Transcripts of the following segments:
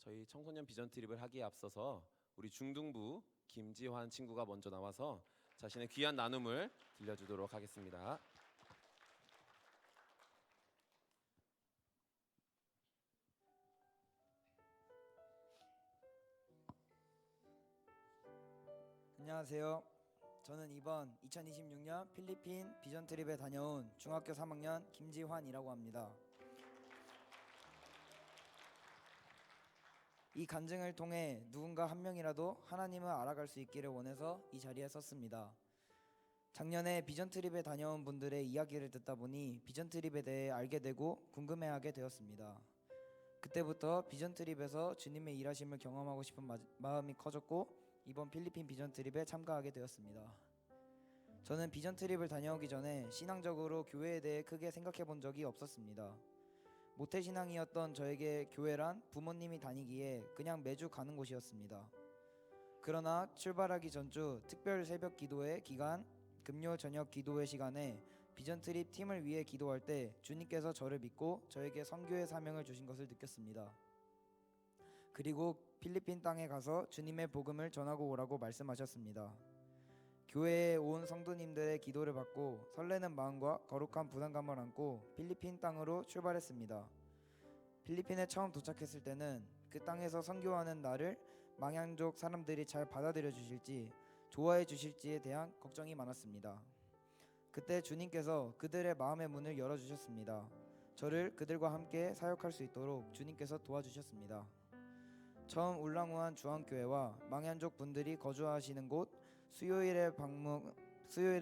저희 청소년 비전 트립을 하기에 앞서서 우리 중등부 김지환 친구가 먼저 나와서 자신의 귀한 나눔을 들려주도록 하겠습니다. 안녕하세요. 저는 이번 2026년 필리핀 비전 트립에 다녀온 중학교 3학년 김지환이라고 합니다. 이 간증을 통해 누군가 한 명이라도 하나님을 알아갈 수 있기를 원해서 이 자리에 섰습니다. 작년에 비전 트립에 다녀온 분들의 이야기를 듣다 보니 비전 트립에 대해 알게 되고 궁금해하게 되었습니다. 그때부터 비전 트립에서 주님의 일하심을 경험하고 싶은 마음이 커졌고 이번 필리핀 비전 트립에 참가하게 되었습니다. 저는 비전 트립을 다녀오기 전에 신앙적으로 교회에 대해 크게 생각해 본 적이 없었습니다. 모태신앙이었던 저에게 교회란 부모님이 다니기에 그냥 매주 가는 곳이었습니다. 그러나 출발하기 전주 특별 새벽 기도회 기간 금요 저녁 기도회 시간에 비전 트립 팀을 위해 기도할 때 주님께서 저를 믿고 저에게 선교의 사명을 주신 것을 느꼈습니다. 그리고 필리핀 땅에 가서 주님의 복음을 전하고 오라고 말씀하셨습니다. 교회에 온 성도님들의 기도를 받고 설레는 마음과 거룩한 부담감을 안고 필리핀 땅으로 출발했습니다. 필리핀에 처음 도착했을 때는 그 땅에서 선교하는 나를 망향족 사람들이 잘 받아들여 주실지 좋아해 주실지에 대한 걱정이 많았습니다. 그때 주님께서 그들의 마음의 문을 열어주셨습니다. 저를 그들과 함께 사역할 수 있도록 주님께서 도와주셨습니다. 처음 울랑우한 중앙교회와 망향족 분들이 거주하시는 곳 수요일에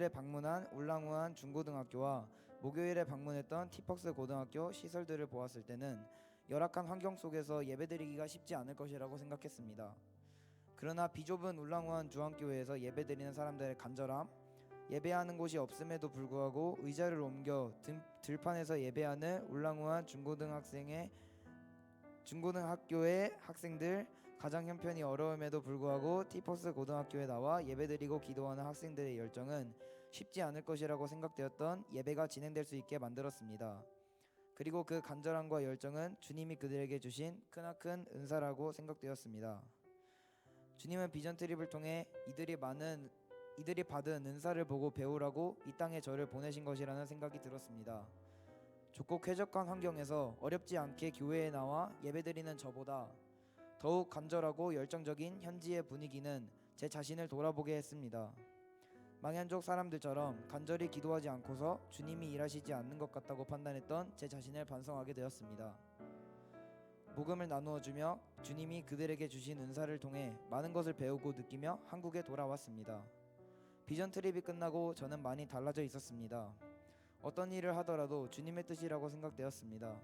방문한 울랑우한 중고등학교와 목요일에 방문했던 티퍽스 고등학교 시설들을 보았을 때는 열악한 환경 속에서 예배드리기가 쉽지 않을 것이라고 생각했습니다. 그러나 비좁은 울랑우한 중앙교회에서 예배드리는 사람들의 간절함, 예배하는 곳이 없음에도 불구하고 의자를 옮겨 들판에서 예배하는 울랑우한 중고등학교의 학생들, 가정 형편이 어려움에도 불구하고 티퍼스 고등학교에 나와 예배드리고 기도하는 학생들의 열정은 쉽지 않을 것이라고 생각되었던 예배가 진행될 수 있게 만들었습니다. 그리고 그 간절함과 열정은 주님이 그들에게 주신 크나큰 은사라고 생각되었습니다. 주님은 비전 트립을 통해 이들이 받은 은사를 보고 배우라고 이 땅에 저를 보내신 것이라는 생각이 들었습니다. 좁고 쾌적한 환경에서 어렵지 않게 교회에 나와 예배드리는 저보다 더욱 간절하고 열정적인 현지의 분위기는 제 자신을 돌아보게 했습니다. 망연족 사람들처럼 간절히 기도하지 않고서 주님이 일하시지 않는 것 같다고 판단했던 제 자신을 반성하게 되었습니다. 복음을 나누어 주며 주님이 그들에게 주신 은사를 통해 많은 것을 배우고 느끼며 한국에 돌아왔습니다. 비전 트립이 끝나고 저는 많이 달라져 있었습니다. 어떤 일을 하더라도 주님의 뜻이라고 생각되었습니다.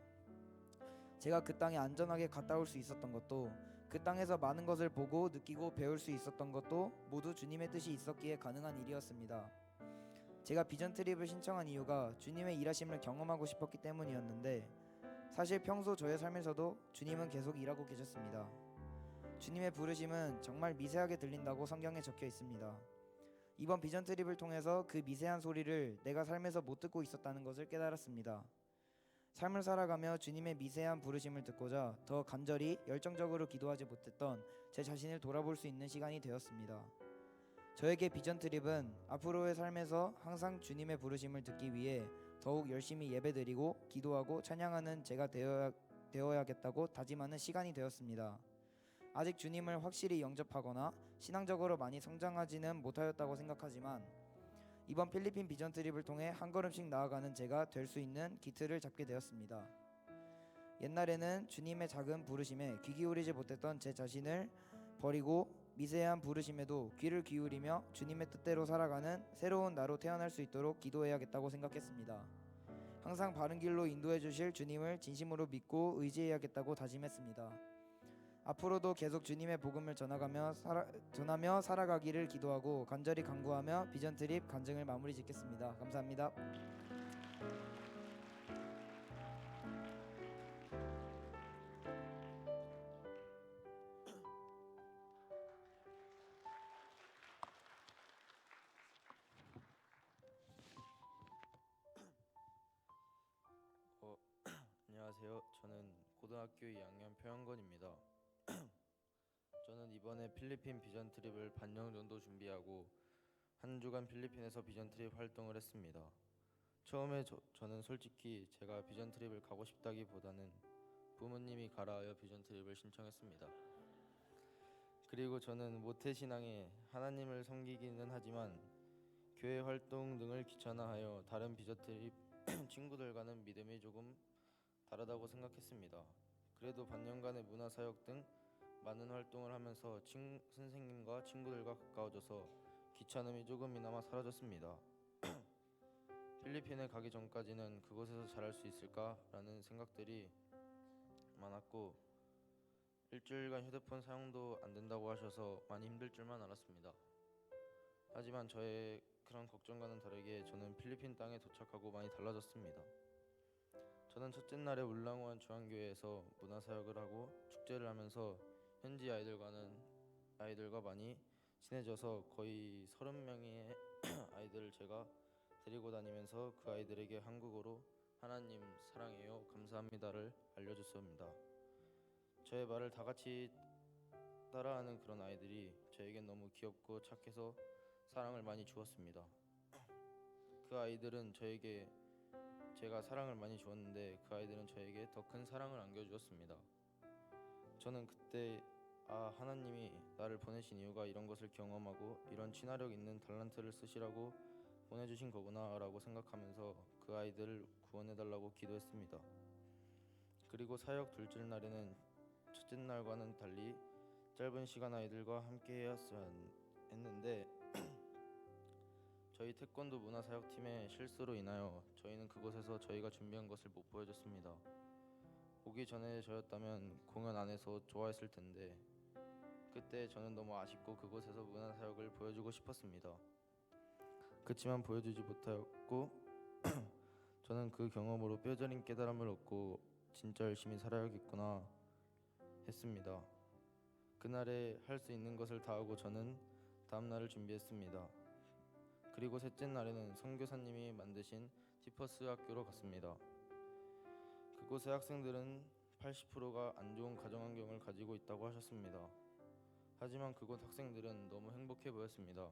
제가 그 땅에 안전하게 갔다 올 수 있었던 것도, 그 땅에서 많은 것을 보고 느끼고 배울 수 있었던 것도 모두 주님의 뜻이 있었기에 가능한 일이었습니다. 제가 비전 트립을 신청한 이유가 주님의 일하심을 경험하고 싶었기 때문이었는데 사실 평소 저의 삶에서도 주님은 계속 일하고 계셨습니다. 주님의 부르심은 정말 미세하게 들린다고 성경에 적혀 있습니다. 이번 비전 트립을 통해서 그 미세한 소리를 내가 삶에서 못 듣고 있었다는 것을 깨달았습니다. 삶을 살아가며 주님의 미세한 부르심을 듣고자 더 간절히 열정적으로 기도하지 못했던 제 자신을 돌아볼 수 있는 시간이 되었습니다. 저에게 비전 트립은 앞으로의 삶에서 항상 주님의 부르심을 듣기 위해 더욱 열심히 예배드리고 기도하고 찬양하는 제가 되어야겠다고 다짐하는 시간이 되었습니다. 아직 주님을 확실히 영접하거나 신앙적으로 많이 성장하지는 못하였다고 생각하지만 이번 필리핀 비전 트립을 통해 한 걸음씩 나아가는 제가 될 수 있는 기틀을 잡게 되었습니다. 옛날에는 주님의 작은 부르심에 귀 기울이지 못했던 제 자신을 버리고 미세한 부르심에도 귀를 기울이며 주님의 뜻대로 살아가는 새로운 나로 태어날 수 있도록 기도해야겠다고 생각했습니다. 항상 바른 길로 인도해 주실 주님을 진심으로 믿고 의지해야겠다고 다짐했습니다. 앞으로도 계속 주님의 복음을 전하며 살아가기를 기도하고 간절히 간구하며 비전 트립 간증을 마무리 짓겠습니다. 감사합니다. 안녕하세요. 저는 고등학교 2학년 표현건입니다. 저는 이번에 필리핀 비전 트립을 반년 정도 준비하고 한 주간 필리핀에서 비전 트립 활동을 했습니다. 처음에 저는 솔직히 제가 비전 트립을 가고 싶다기보다는 부모님이 가라 하여 비전 트립을 신청했습니다. 그리고 저는 모태신앙에 하나님을 섬기기는 하지만 교회 활동 등을 귀찮아하여 다른 비전 트립 친구들과는 믿음이 조금 다르다고 생각했습니다. 그래도 반년간의 문화사역 등 많은 활동을 하면서 선생님과 친구들과 가까워져서 귀찮음이 조금이나마 사라졌습니다. 필리핀에 가기 전까지는 그곳에서 잘할 수 있을까라는 생각들이 많았고 일주일간 휴대폰 사용도 안 된다고 하셔서 많이 힘들 줄만 알았습니다. 하지만 저의 그런 걱정과는 다르게 저는 필리핀 땅에 도착하고 많이 달라졌습니다. 저는 첫째 날에 울랑우한 중앙교회에서 문화사역을 하고 축제를 하면서 현지 아이들과 많이 친해져서 거의 30명의 아이들을 제가 데리고 다니면서 그 아이들에게 한국어로 하나님 사랑해요 감사합니다를 알려줬습니다. 저의 말을 다 같이 따라하는 그런 아이들이 저에겐 너무 귀엽고 착해서 사랑을 많이 주었습니다. 그 아이들은 제가 사랑을 많이 주었는데 그 아이들은 저에게 더 큰 사랑을 안겨주었습니다. 저는 그때 하나님이 나를 보내신 이유가 이런 것을 경험하고 이런 친화력 있는 달란트를 쓰시라고 보내주신 거구나 라고 생각하면서 그 아이들을 구원해달라고 기도했습니다. 그리고 사역 둘째 날에는 첫째 날과는 달리 짧은 시간 아이들과 함께 해야만 했는데 저희 태권도 문화사역팀의 실수로 인하여 저희는 그곳에서 저희가 준비한 것을 못 보여줬습니다. 오기 전에 저였다면 공연 안에서 좋아했을 텐데 그때 저는 너무 아쉽고 그곳에서 문화사역을 보여주고 싶었습니다. 그치만 보여주지 못하였고 저는 그 경험으로 뼈저린 깨달음을 얻고 진짜 열심히 살아야겠구나 했습니다. 그날에 할 수 있는 것을 다하고 저는 다음 날을 준비했습니다. 그리고 셋째 날에는 선교사님이 만드신 티퍼스 학교로 갔습니다. 그곳의 학생들은 80%가 안 좋은 가정 환경을 가지고 있다고 하셨습니다. 하지만 그곳 학생들은 너무 행복해 보였습니다.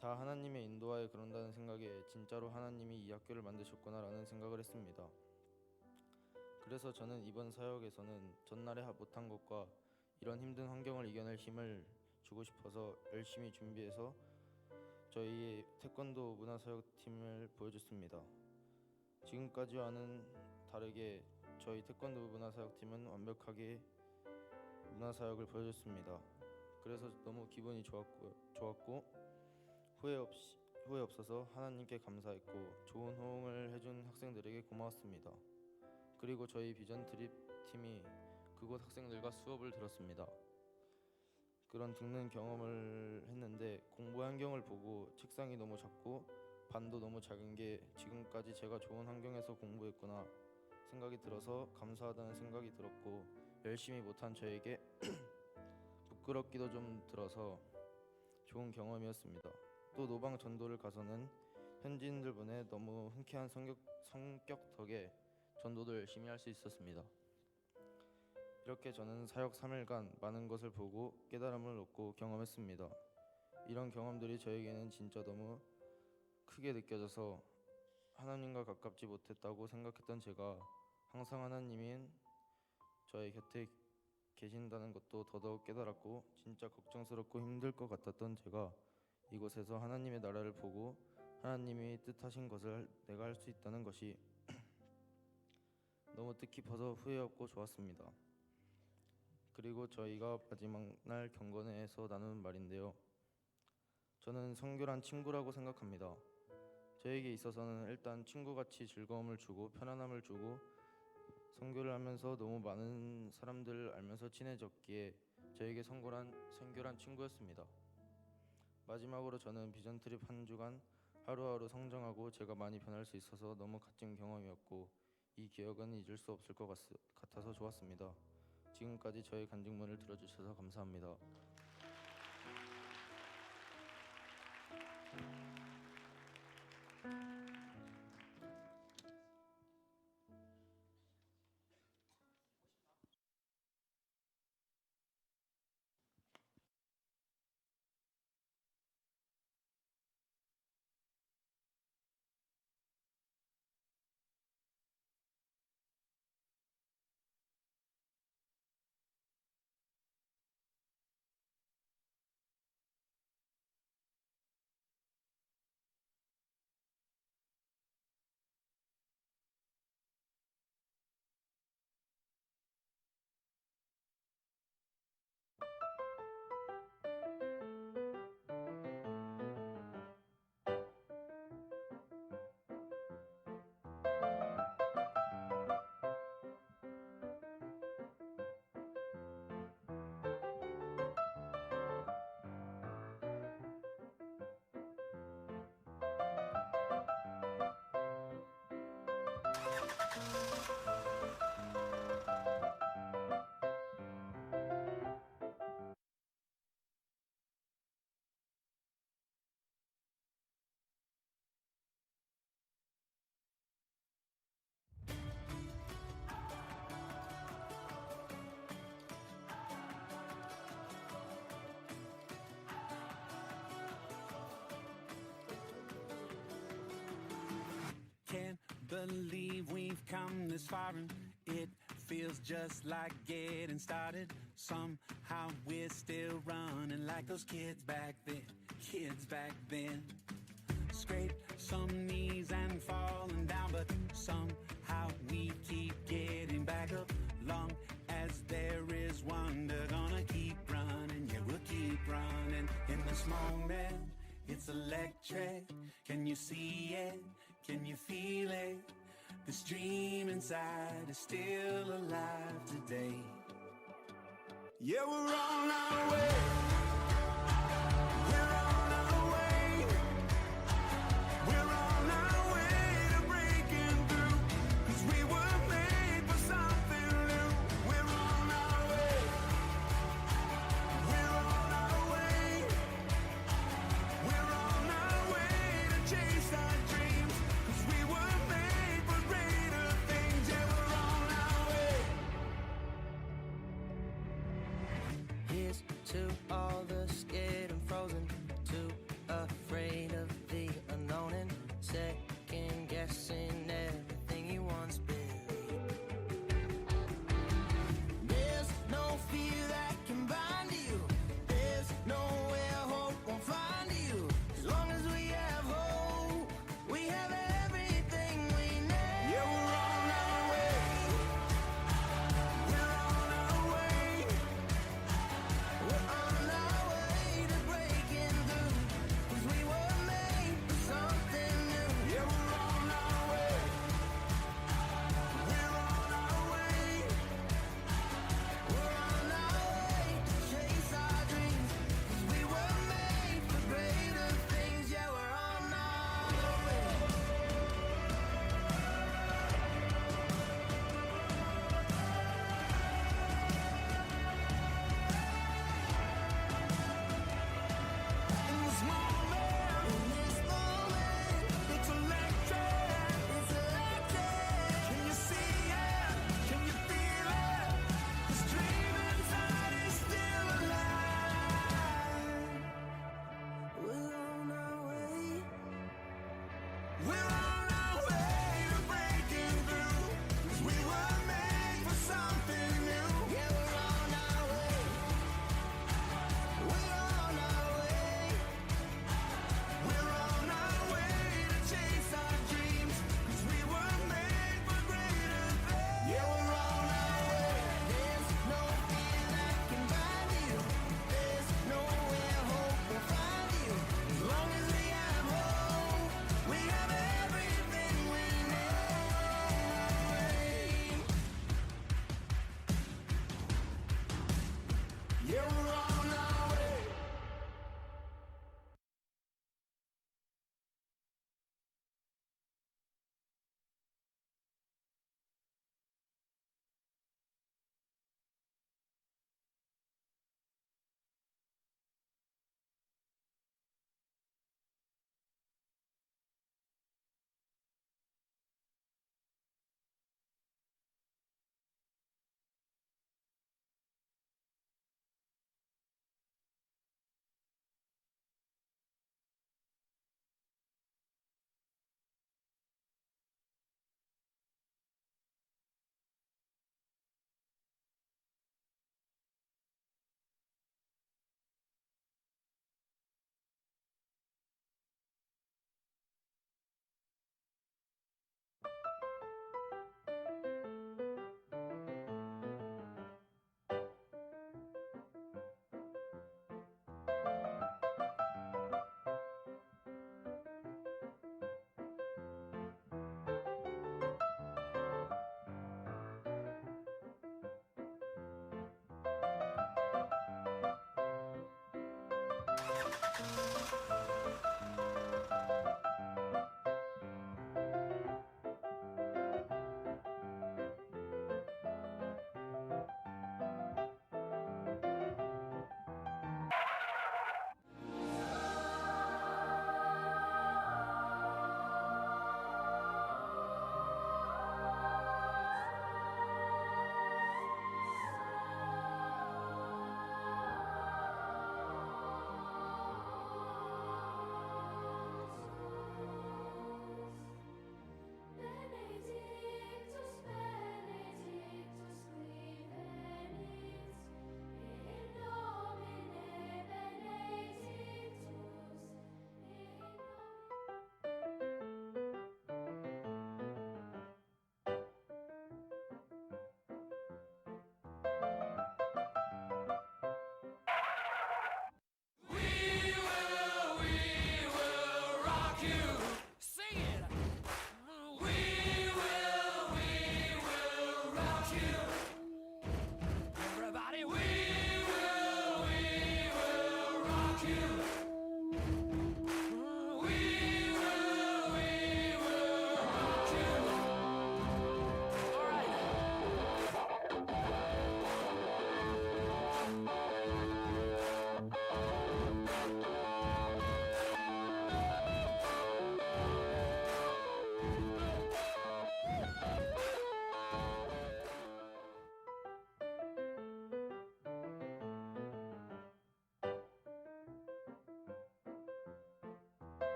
다 하나님의 인도하에 그런다는 생각에 진짜로 하나님이 이 학교를 만드셨구나라는 생각을 했습니다. 그래서 저는 이번 사역에서는 전날에 못한 것과 이런 힘든 환경을 이겨낼 힘을 주고 싶어서 열심히 준비해서 저희의 태권도 문화사역팀을 보여줬습니다. 지금까지와는 다르게 저희 태권도 문화사역팀은 완벽하게 문화사역을 보여줬습니다. 그래서 너무 기분이 좋았고 후회 없어서 하나님께 감사했고 좋은 호응을 해준 학생들에게 고마웠습니다. 그리고 저희 비전 트립 팀이 그곳 학생들과 수업을 들었습니다. 그런 듣는 경험을 했는데 공부 환경을 보고 책상이 너무 작고 반도 너무 작은 게 지금까지 제가 좋은 환경에서 공부했구나 생각이 들어서 감사하다는 생각이 들었고 열심히 못한 저에게 부끄럽기도 좀 들어서 좋은 경험이었습니다. 또 노방 전도를 가서는 현지인들 분의 너무 흔쾌한 성격 덕에 전도도 열심히 할 수 있었습니다. 이렇게 저는 사역 3일간 많은 것을 보고 깨달음을 얻고 경험했습니다. 이런 경험들이 저에게는 진짜 너무 크게 느껴져서 하나님과 가깝지 못했다고 생각했던 제가 항상 하나님인 저의 곁에 계신다는 것도 더더욱 깨달았고 진짜 걱정스럽고 힘들 것 같았던 제가 이곳에서 하나님의 나라를 보고 하나님이 뜻하신 것을 내가 할 수 있다는 것이 너무 뜻깊어서 후회 없고 좋았습니다. 그리고 저희가 마지막 날 경건회에서 나누는 말인데요. 저는 선교란 친구라고 생각합니다. 저에게 있어서는 일단 친구같이 즐거움을 주고 편안함을 주고 선교를 하면서 너무 많은 사람들을 알면서 친해졌기에 저에게 선교란 친구였습니다. 마지막으로 저는 비전 트립 한 주간 하루하루 성장하고 제가 많이 변할 수 있어서 너무 값진 경험이었고 이 기억은 잊을 수 없을 것 같아서 좋았습니다. 지금까지 저의 간증문을 들어주셔서 감사합니다. Can't believe we've come this far and it feels just like getting started. Somehow we're still running like those kids back then. Scrape some knees and falling down, but somehow we keep getting back up. Long as there is wonder, gonna keep running, yeah, we'll keep running. In this moment, it's electric. Can you see it? Can you feel it? This dream inside is still alive today. Yeah, we're on our way. We're on our way. We're on our way to breaking through. 'Cause we were made for something new. We're on our way. We're on our way. We're on our way to chase our dreams. 'Cause we were made for greater things. Yeah, we're on our way. Here's to all the scared and frozen, too afraid of the unknown and second guessing everything you once believed. There's no fear that can bind you. There's nowhere hope won't find you. As long as we have hope, we have everything we need. Yeah, we're on our way. We're on our way. We're on our way to breaking through. 'Cause we were made for something new. Yeah, we're on our way. We're on our way. We're on our way to chase our dreams. 'Cause we were made for greater things. Yeah, we're on our way. In this moment, In this moment, it's electric. it's electric. Can you see it? Can you feel it? This dream inside is still alive. We're on our way. We're on our way to breaking through. 'Cause we were made for something new. Yeah, we're on our way. We're on our way. We're on our way to chase our dreams. 'Cause we were made for greater things. Yeah, we're on our way. There's no fear that can bind you. There's nowhere hope will find you. As long as we have hope, we have everything we need. Yeah, we're on our way.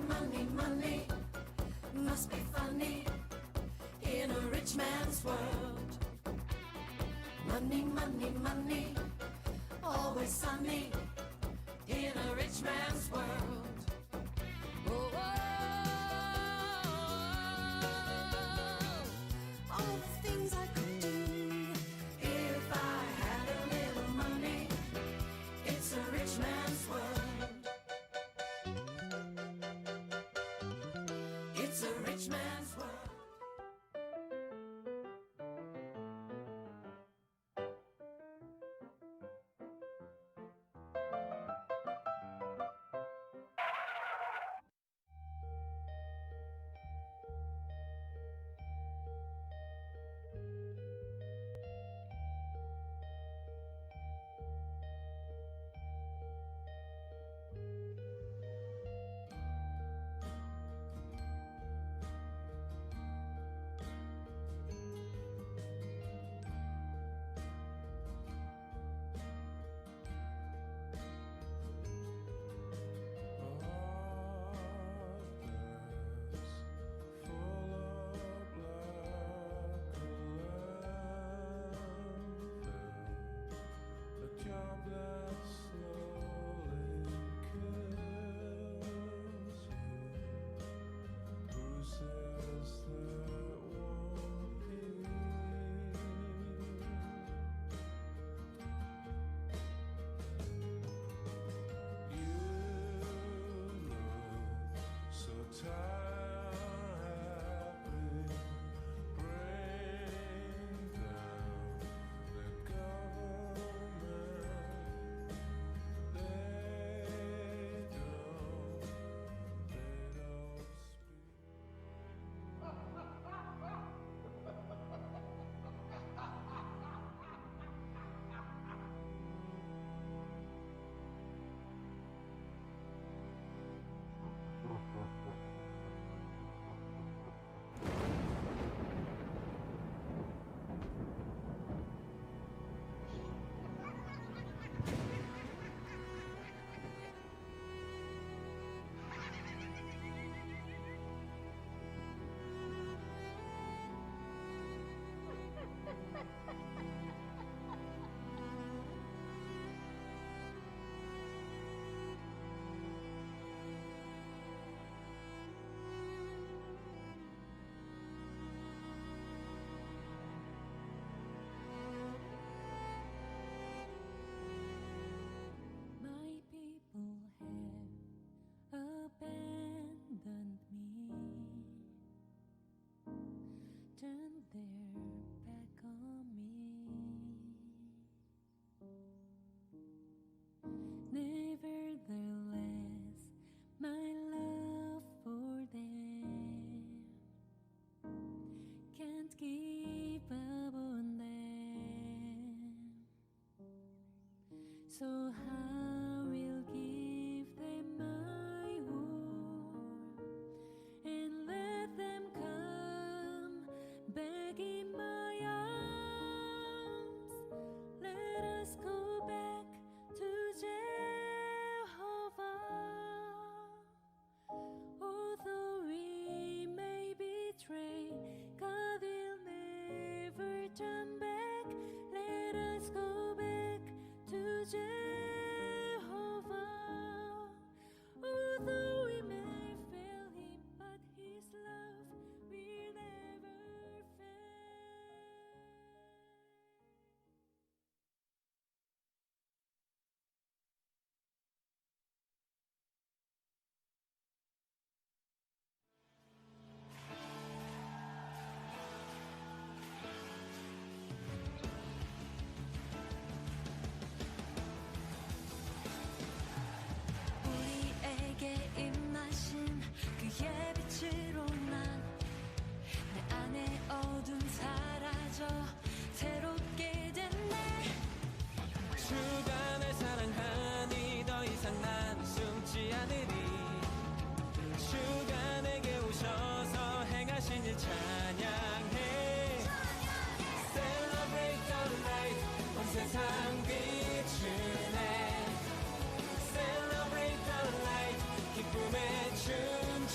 money, money must be funny in a rich man's world. Money, money, money, always sunny in a rich man's world. Oh, all the things I could do if I had a little money. It's a rich man's world. It's a rich man's world. My people have abandoned me, turned their back on me. Nevertheless, my love for them can't give up on them. So I will give them my all and let them come back in my arms. Let us go back to Jehovah. Although we may betray, God will never turn back. Let us go back to Jehovah. Although we may fail him, but his love will never fail. 우리에게 임하신 그의 빛으로 난 내 안의 어둠 사라져 새롭게 됐네. 주가 날 사랑하니 더 이상 난 숨지 않으리. 주가 내게 오셔서 행하신 일 찬양해. Celebrate the light, 온 세상 비추네. Celebrate the light, 기쁨의 춤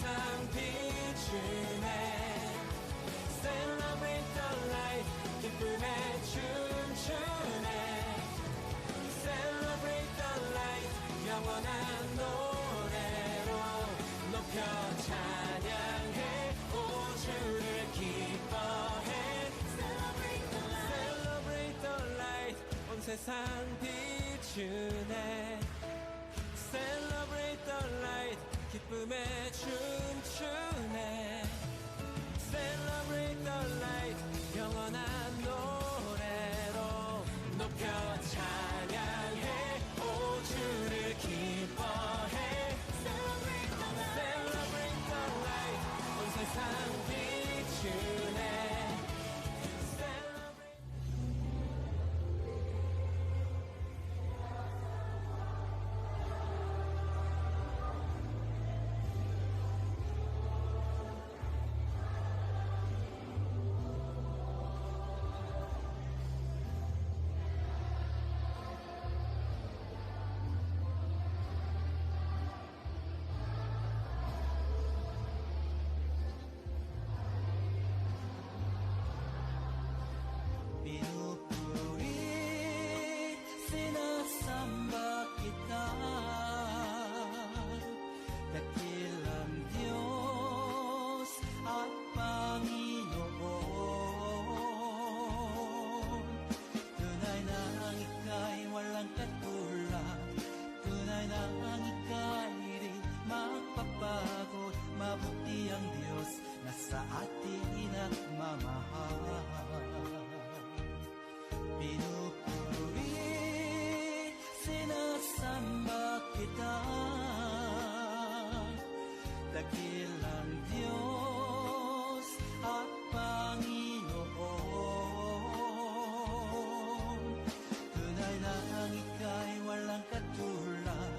세상 비추네 Celebrate the light 기쁨에 춤추네 Celebrate the light 영원한 노래로 높여 찬양해 오 주를 기뻐해 Celebrate the light 온 세상 비추네 Celebrate the light 기쁨에 춤추네 Celebrate the light 영원한 노래로 높여 찬양해 오 주를 기뻐해 Celebrate the light 온 세상 비추네 Pinupuri sinasamba kita dakilang Diyos at Panginoon tunay na ang ika'y walang katulad tunay na ang ika'y di magpapagod mabuti ang Diyos na sa atin nagmamahal Pinupuri, sinasamba kita dakilang Diyos at Panginoon tunay na ang ika'y walang katulad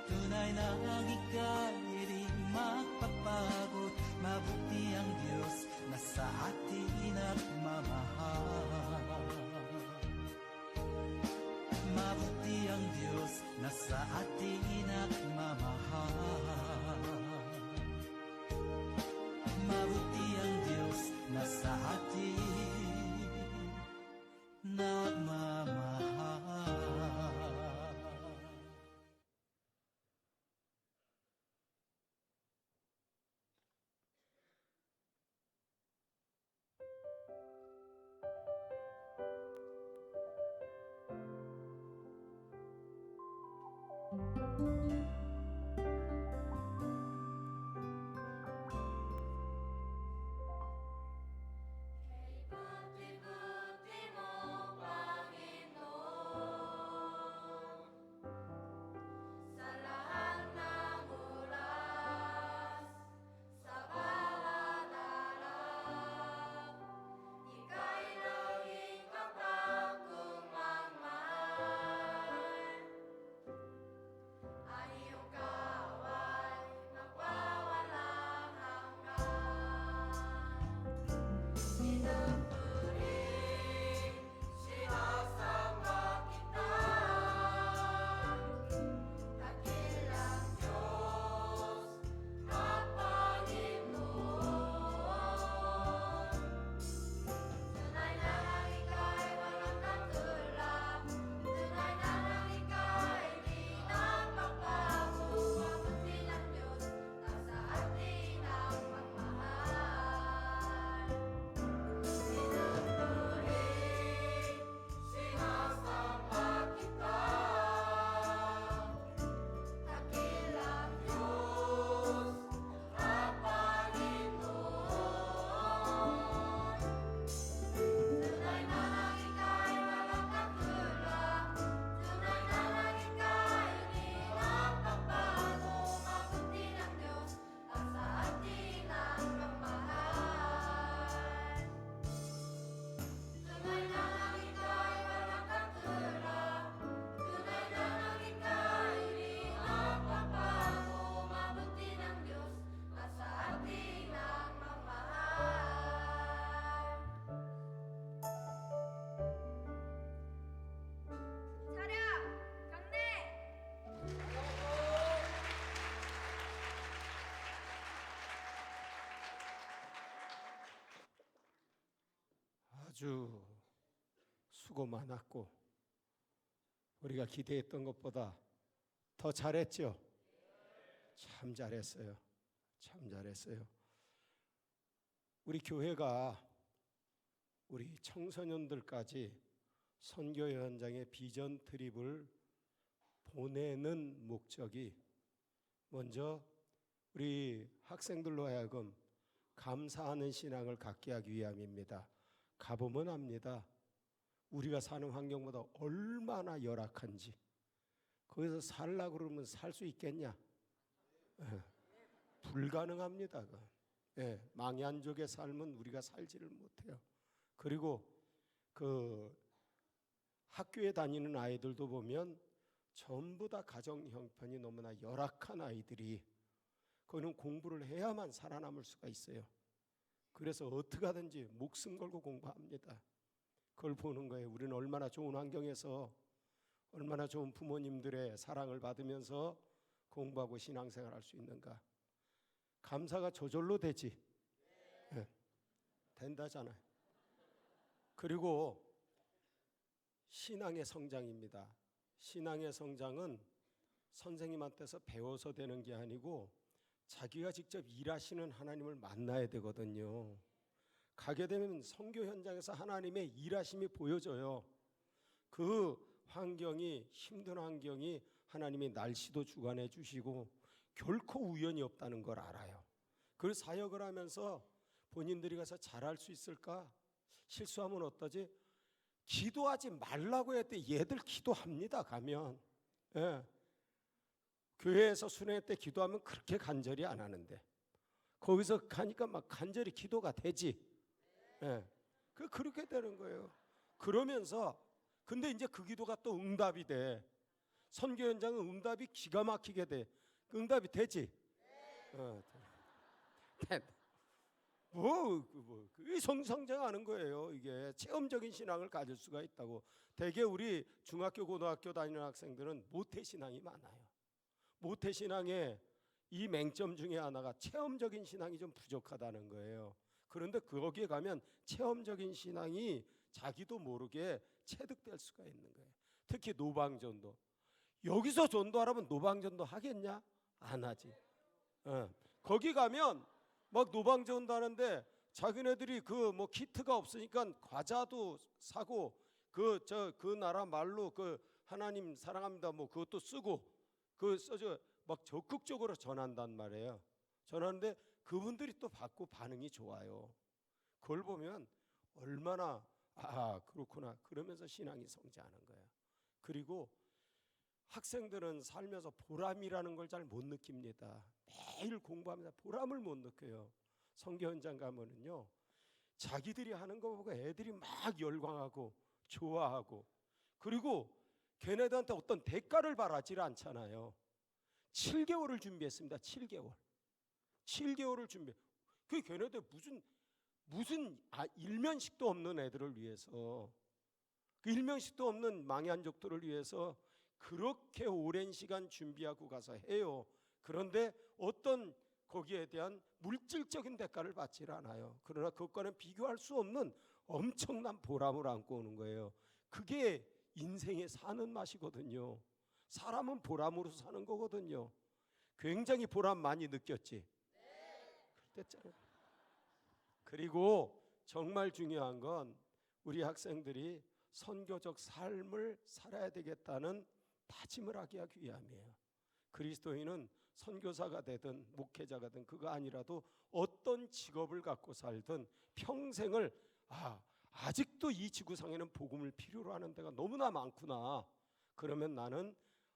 tunay na ang ika'y di magpapagod mabuti ang Diyos na sa atin nagmamahal mabuti ang Diyos na sa atin nagmamahal mabuti ang Diyos na sa atin nagmamahal Ay, 아주 수고 많았고 우리가 기대했던 것보다 더 잘했죠. 참 잘했어요. 참 잘했어요. 우리 교회가 우리 청소년들까지 선교 현장에 비전 트립을 보내는 목적이 먼저 우리 학생들로 하여금 감사하는 신앙을 갖게 하기 위함입니다. 가보면 압니다. 우리가 사는 환경보다 얼마나 열악한지. 거기서 살려고 그러면 살 수 있겠냐? 불가능합니다. 망연족의 삶은 우리가 살지를 못해요. 그리고 그 학교에 다니는 아이들도 보면 전부 다 가정 형편이 너무나 열악한 아이들이 그거는 공부를 해야만 살아남을 수가 있어요. 그래서 어떻게 하든지 목숨 걸고 공부합니다. 그걸 보는 거예요. 우리는 얼마나 좋은 환경에서 얼마나 좋은 부모님들의 사랑을 받으면서 공부하고 신앙생활 할 수 있는가. 감사가 저절로 되지. 네. 된다잖아요. 그리고 신앙의 성장입니다. 신앙의 성장은 선생님한테서 배워서 되는 게 아니고 자기가 직접 일하시는 하나님을 만나야 되거든요. 가게 되면 선교 현장에서 하나님의 일하심이 보여져요. 그 환경이 힘든 환경이 하나님이 날씨도 주관해 주시고 결코 우연이 없다는 걸 알아요. 그 사역을 하면서 본인들이 가서 잘할 수 있을까? 실수하면 어떠지? 기도하지 말라고 했대. 얘들 기도합니다. 가면 교회에서 수련회 때 기도하면 그렇게 간절히 안 하는데 거기서 가니까 막 간절히 기도가 되지. 그렇게 되는 거예요. 그러면서 근데 이제 그 기도가 또 응답이 돼. 선교 현장은 응답이 기가 막히게 돼. 응답이 되지. 그게 성장하는 거예요. 이게 체험적인 신앙을 가질 수가 있다고. 대개 우리 중학교 고등학교 다니는 학생들은 모태신앙이 많아요. 모태신앙의 이 맹점 중에 하나가 체험적인 신앙이 좀 부족하다는 거예요. 그런데 거기에 가면 체험적인 신앙이 자기도 모르게 체득될 수가 있는 거예요. 특히 노방전도. 여기서 전도하라면 노방전도 하겠냐? 안 하지. 거기 가면 막 노방전도 하는데 자기네들이 그 뭐 키트가 없으니까 과자도 사고 그 나라 말로 그 하나님 사랑합니다 뭐 그것도 쓰고 그 써줘 막 적극적으로 전한단 말이에요. 전하는데 그분들이 또 받고 반응이 좋아요. 그걸 보면 얼마나 그렇구나 그러면서 신앙이 성장하는 거예요. 그리고 학생들은 살면서 보람이라는 걸 잘 못 느낍니다. 매일 공부하면서 보람을 못 느껴요. 선교 현장 가면은요 자기들이 하는 거 보고 애들이 막 열광하고 좋아하고 그리고 걔네들한테 어떤 대가를 바라지 않잖아요. 7개월을 준비했습니다. 7개월을 준비. 그 걔네들 무슨 일면식도 없는 애들을 위해서 그 일면식도 없는 망연족들을 위해서 그렇게 오랜 시간 준비하고 가서 해요. 그런데 어떤 거기에 대한 물질적인 대가를 받지 않아요. 그러나 그것과는 비교할 수 없는 엄청난 보람을 안고 오는 거예요. 그게 인생의 사는 맛이거든요. 사람은 보람으로 사는 거거든요. 굉장히 보람 많이 느꼈지? 그랬잖아요. 그리고 정말 중요한 건 우리 학생들이 선교적 삶을 살아야 되겠다는 다짐을 하기 위함이에요. 그리스도인은 선교사가 되든 목회자가 되든 그거 아니라도 어떤 직업을 갖고 살든 평생을 아직도 이 지구상에는 복음을 필요로 하는 데가 너무나 많구나. 그러면 나는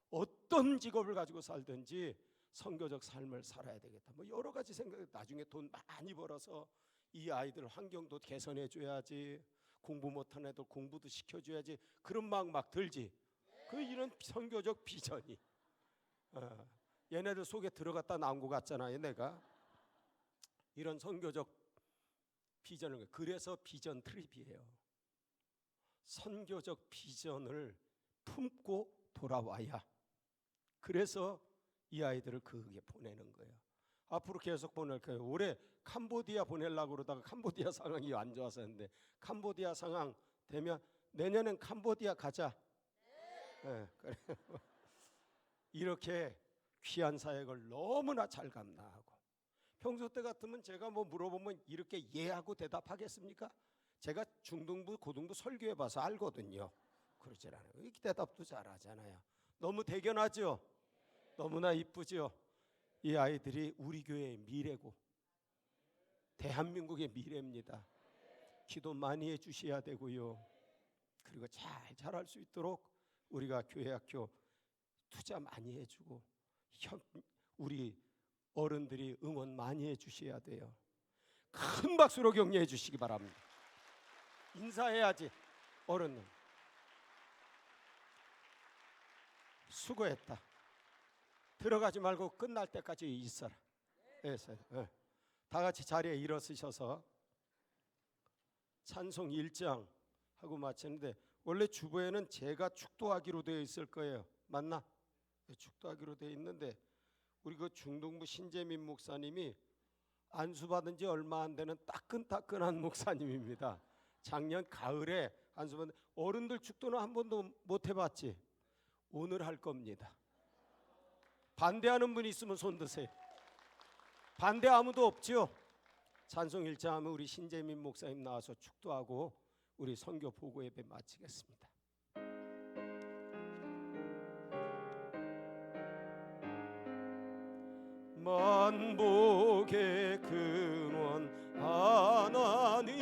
어떤 직업을 가지고 살든지 선교적 삶을 살아야 되겠다. 뭐 여러 가지 생각. 나중에 돈 많이 벌어서 이 아이들 환경도 개선해 줘야지. 공부 못한 애들 공부도 시켜줘야지. 그런 마음 막 들지. 그 이런 선교적 비전이 얘네들 속에 들어갔다 나온 것 같잖아요. 내가 이런 선교적 비전을 그래서 비전 트립이에요. 선교적 비전을 품고 돌아와야 그래서 이 아이들을 거기에 보내는 거예요. 앞으로 계속 보낼 거예요. 올해 캄보디아 보내려고 그러다가 캄보디아 상황이 안 좋아서 했는데 캄보디아 상황 되면 내년엔 캄보디아 가자. 네, 그래. 이렇게 귀한 사역을 너무나 잘 감당하고 평소 때 같으면 제가 뭐 물어보면 이렇게 예하고 대답하겠습니까? 제가 중등부 고등부 설교해 봐서 알거든요. 그렇지 않아요. 이 대답도 잘하잖아요. 너무 대견하죠? 너무나 이쁘죠? 이 아이들이 우리 교회의 미래고 대한민국의 미래입니다. 기도 많이 해주셔야 되고요. 그리고 잘 자랄 수 있도록 우리가 교회 학교 투자 많이 해주고 우리 어른들이 응원 많이 해주셔야 돼요. 큰 박수로 격려해 주시기 바랍니다. 인사해야지. 어른은 수고했다. 들어가지 말고 끝날 때까지 있어라. 다 같이 자리에 일어서셔서 찬송 1장 하고 마치는데 원래 주보에는 제가 축도하기로 되어 있을 거예요. 맞나? 축도하기로 되어 있는데 우리 그 중등부 신재민 목사님이 안수받은 지 얼마 안 되는 따끈따끈한 목사님입니다. 작년 가을에 안수받은 어른들 축도는 한 번도 못 해봤지? 오늘 할 겁니다. 반대하는 분 있으면 손 드세요. 반대 아무도 없죠? 찬송 1장 하면 우리 신재민 목사님 나와서 축도하고 우리 선교 보고 예배 마치겠습니다. 만복의 근원 하나님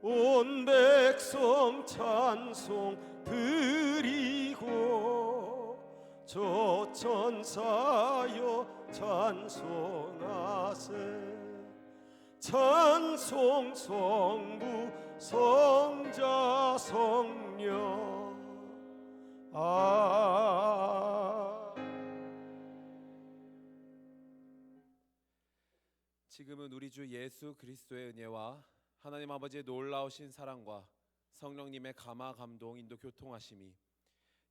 온 백성 찬송 드리고 저 천사여 찬송하세 찬송 성부 성자 성령 지금은 우리 주 예수 그리스도의 은혜와 하나님 아버지의 놀라우신 사랑과 성령님의 감화 감동 인도 교통하심이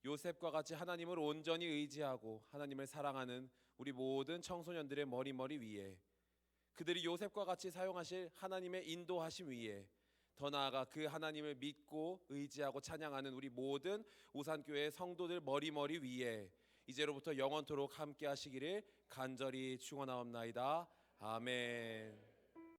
요셉과 같이 하나님을 온전히 의지하고 하나님을 사랑하는 우리 모든 청소년들의 머리 위에 그들이 요셉과 같이 사용하실 하나님의 인도하심 위에 더 나아가 그 하나님을 믿고 의지하고 찬양하는 우리 모든 오산교회 성도들 머리 위에 이제로부터 영원토록 함께 하시기를 간절히 축원하옵나이다. 아멘.